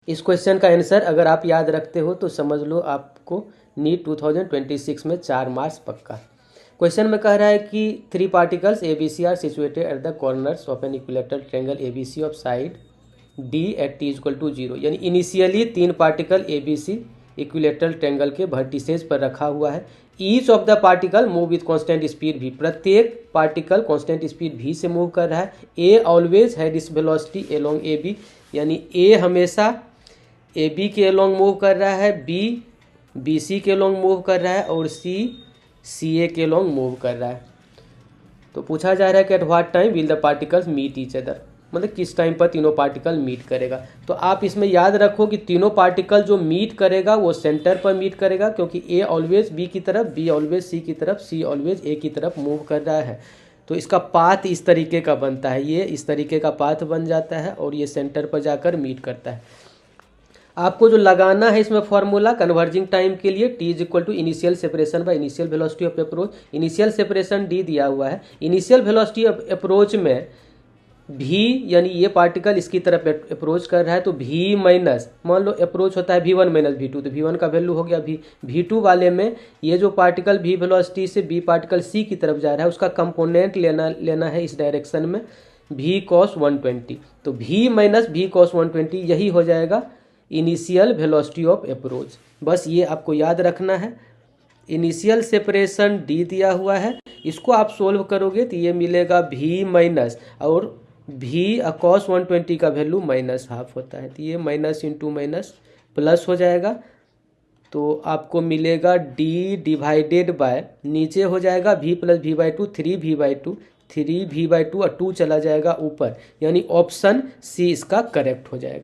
इस क्वेश्चन का आंसर अगर आप याद रखते हो तो समझ लो आपको नीट 2026 में 4 मार्क्स पक्का। क्वेश्चन में कह रहा है कि 3 particles A B C are situated at the corners of an equilateral triangle A B C of side D at T equal to 0। यानी initially 3 particle A B C equilateral triangle के vertices पर रखा हुआ है। Each of the particle move with constant speed भी, प्रत्येक particle constant speed भी से मूव कर रहा है। ए ऑलवेज हैड इस वेलोसिटी अलोंग ए बी, यानी ए हमेशा ए बी के अलोंग मूव कर रहा है, बी बी सी के अलोंग मूव कर रहा है और सी सी ए के अलोंग मूव कर रहा है। तो पूछा जा रहा है कि at what time will the particles meet each other, मतलब किस टाइम पर तीनों पार्टिकल मीट करेगा। तो आप इसमें याद रखो कि तीनों पार्टिकल जो मीट करेगा वो सेंटर पर मीट करेगा, क्योंकि ए ऑलवेज बी की तरफ, बी ऑलवेज सी की तरफ, सी ऑलवेज ए की तरफ मूव कर रहा है। तो इसका पाथ इस तरीके का बनता है, ये इस तरीके का पाथ बन जाता है और ये सेंटर पर जाकर मीट करता है। आपको जो लगाना है इसमें फॉर्मूला कन्वर्जिंग टाइम के लिए, T is equal to initial separation by initial velocity of approach. Initial separation D दिया हुआ है, इनिशियल वेलोसिटी ऑफ अप्रोच में भी, यानी ये पार्टिकल इसकी तरफ अप्रोच कर रहा है तो भी माइनस, मान लो अप्रोच होता है v1 माइनस v2, तो v1 का वैल्यू हो गया v। v2 वाले में ये जो पार्टिकल v वेलोसिटी से b पार्टिकल c की तरफ जा रहा है उसका कंपोनेंट लेना है इस डायरेक्शन में v cos 120, तो v माइनस v cos 120 यही हो जाएगा इनिशियल वेलोसिटी ऑफ अप्रोच। बस ये आपको याद रखना है। इनिशियल सेपरेशन डी दिया हुआ है, इसको आप सोल्व करोगे तो ये मिलेगा v माइनस, और v cos 120 का वैल्यू -12 होता है, तो ये माइनस इंटू माइनस प्लस हो जाएगा। तो आपको मिलेगा d डिवाइडेड बाय, नीचे हो जाएगा v plus v/2, 3v/2, 3v/2 और 2 चला जाएगा ऊपर, यानी ऑप्शन सी इसका करेक्ट हो जाएगा।